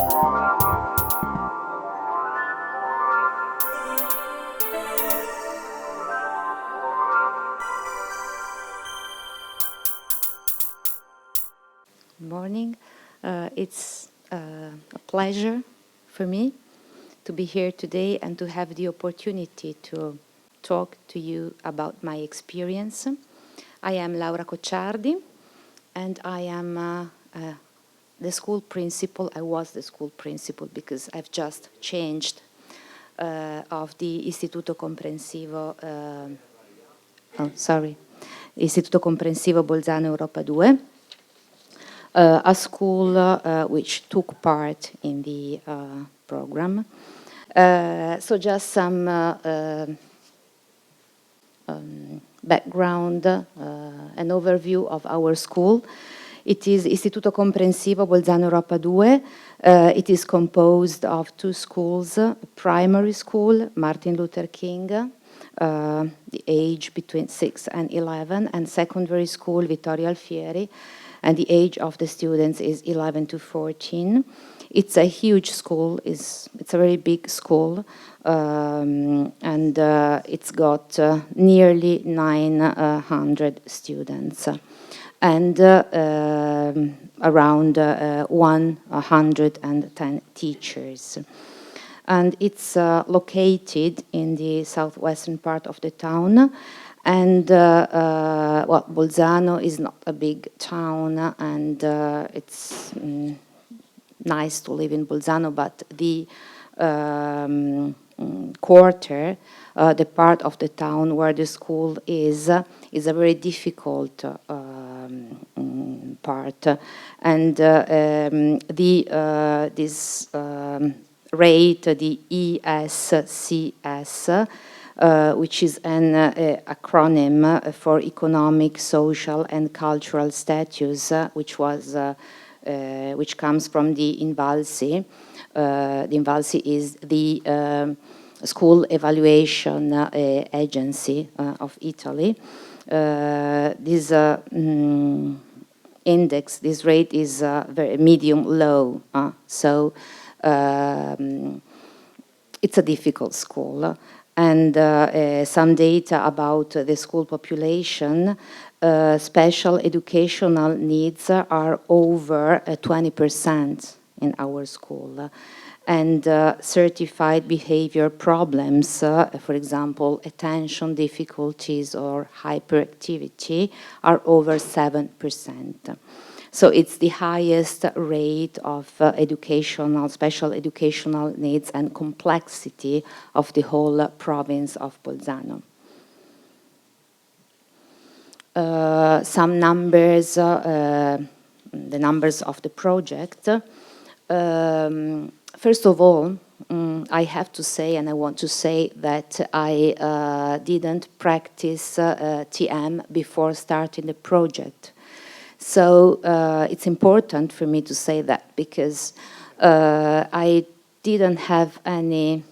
Good morning. It's a pleasure for me to be here today and to have the opportunity to talk to you about my experience. I am Laura Cocciardi, and I am the school principal. I was the school principal because I've just changed of the Istituto Comprensivo, Istituto Comprensivo Bolzano Europa 2. A school which took part in the program. So just some background, an overview of our school. It is Istituto Comprensivo Bolzano Europa 2. It is composed of two schools, primary school, Martin Luther King, the age between 6 and 11, and secondary school, Vittorio Alfieri, and the age of the students is 11 to 14. It's a huge school. It's a very big school, and it's got nearly 900 students and around 110 teachers. And it's located in the southwestern part of the town. And, well, Bolzano is not a big town, and it's nice to live in Bolzano, but the quarter, the part of the town where the school is a very difficult part. And this rate, the ESCS, which is an acronym for Economic, Social, and Cultural Status, which comes from the INVALSI. The INVALSI is the school evaluation agency of Italy. This index, this rate is very medium-low, so it's a difficult school. And some data about the school population, special educational needs are over 20% in our school. And certified behavior problems, for example, attention difficulties or hyperactivity, are over 7%. So it's the highest rate of special educational needs and complexity of the whole province of Bolzano. Some numbers, the numbers of the project. First of all, I have to say, and I want to say, that I didn't practice TM before starting the project. So it's important for me to say that, because I didn't have any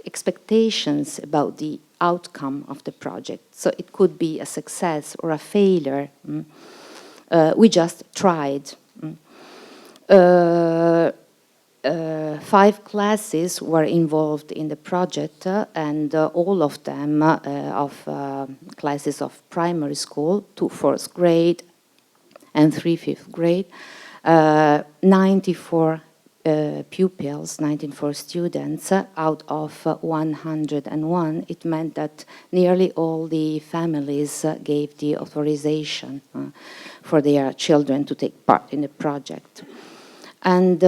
expectations about the outcome of the project. So it could be a success or a failure. We just tried. 5 classes were involved in the project, and all of them classes of primary school, 2 4th grade and 3 5th grade, 94 pupils, 94 students out of 101. It meant that nearly all the families gave the authorization for their children to take part in the project. And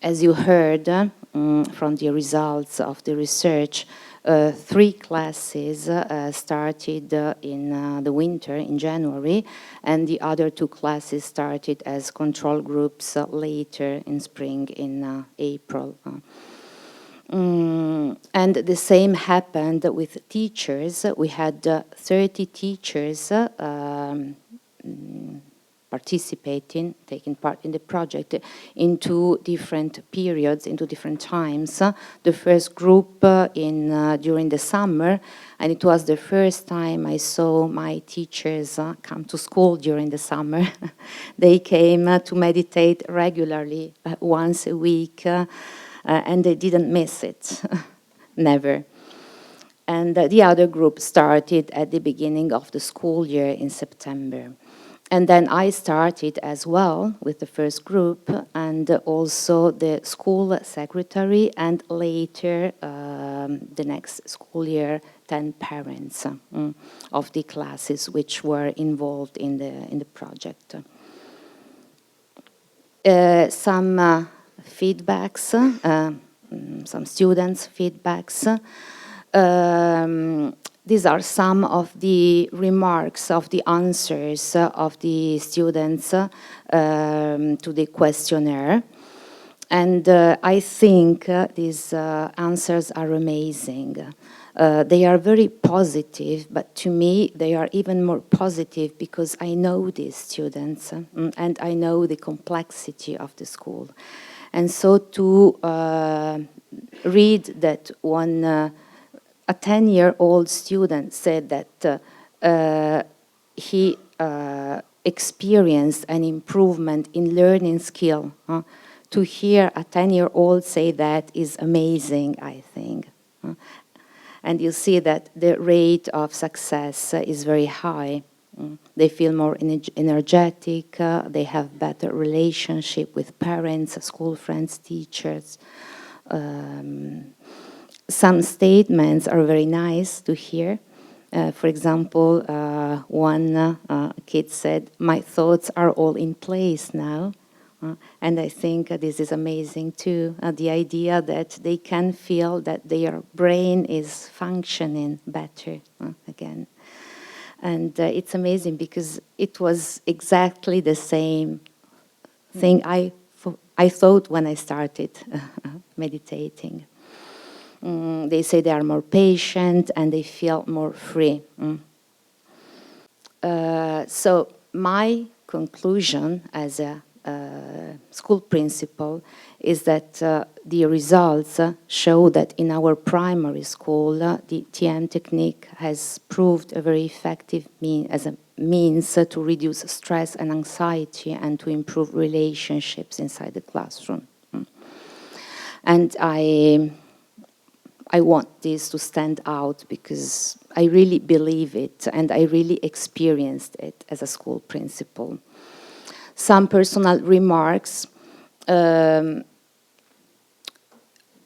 as you heard from the results of the research, 3 classes started in the winter, in January, and the other 2 classes started as control groups later in spring, in April. And the same happened with teachers. We had 30 teachers participating, taking part in the project into different periods, into different times. The first group during the summer, and it was the first time I saw my teachers come to school during the summer. They came to meditate regularly, once a week, and they didn't miss it, never. And the other group started at the beginning of the school year in September. And then I started as well with the first group, and also the school secretary, and later the next school year, 10 parents of the classes which were involved in the project. Some feedbacks, some students' feedbacks. These are some of the remarks, of the answers of the students to the questionnaire. And I think these answers are amazing. They are very positive, but to me they are even more positive because I know these students and I know the complexity of the school. And so to read that a 10-year-old student said that he experienced an improvement in learning skill. To hear a 10-year-old say that is amazing, I think. And you see that the rate of success is very high. They feel more energetic, they have better relationship with parents, school friends, teachers. Some statements are very nice to hear. For example, one kid said, "My thoughts are all in place now." And I think this is amazing too, the idea that they can feel that their brain is functioning better again. And it's amazing because it was exactly the same thing I thought when I started meditating. They say they are more patient and they feel more free. So my conclusion as a school principal is that the results show that in our primary school, the TM technique has proved a very effective means to reduce stress and anxiety and to improve relationships inside the classroom. And I want this to stand out because I really believe it and I really experienced it as a school principal. Some personal remarks.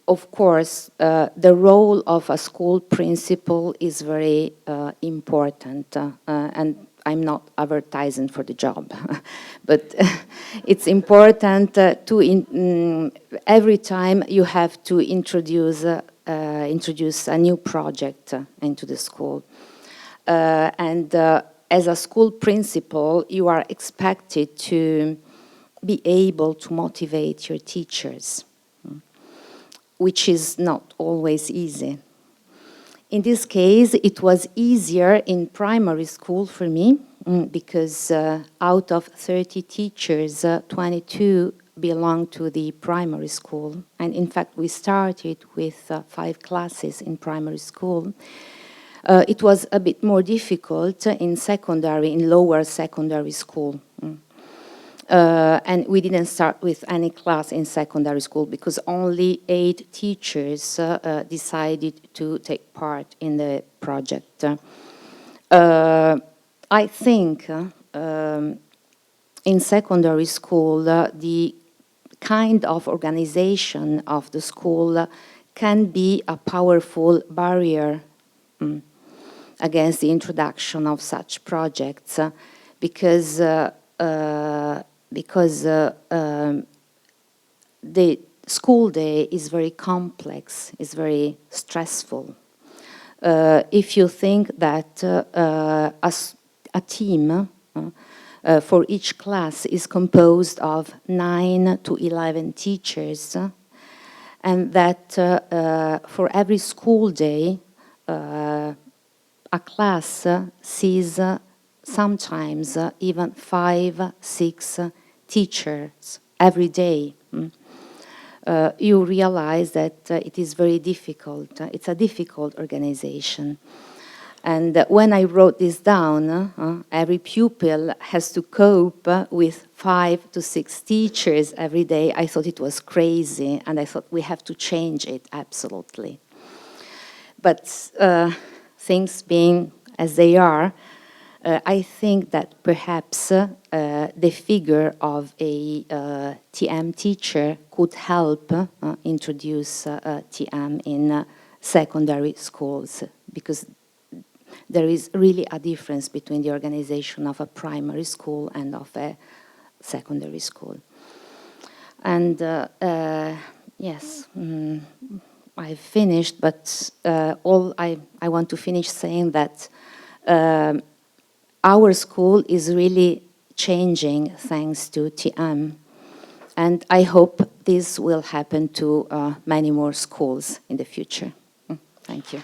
Of course, the role of a school principal is very important, and I'm not advertising for the job, but it's important every time you have to introduce a new project into the school. As a school principal, you are expected to be able to motivate your teachers, which is not always easy. In this case, it was easier in primary school for me because out of 30 teachers, 22 belong to the primary school. And in fact, we started with 5 classes in primary school. It was a bit more difficult in lower secondary school. And we didn't start with any class in secondary school because only 8 teachers decided to take part in the project. I think in secondary school, the kind of organization of the school can be a powerful barrier against the introduction of such projects because the school day is very complex, is very stressful. If you think that a team for each class is composed of 9 to 11 teachers, and that for every school day, a class sees sometimes even 5, 6 teachers every day, you realize that it is very difficult. It's a difficult organization. And when I wrote this down, every pupil has to cope with 5 to 6 teachers every day. I thought it was crazy, and I thought we have to change it, absolutely. But things being as they are, I think that perhaps the figure of a TM teacher could help introduce TM in secondary schools, because there is really a difference between the organization of a primary school and of a secondary school. And yes, I've finished, but I want to finish saying that our school is really changing thanks to TM. And I hope this will happen to many more schools in the future. Thank you.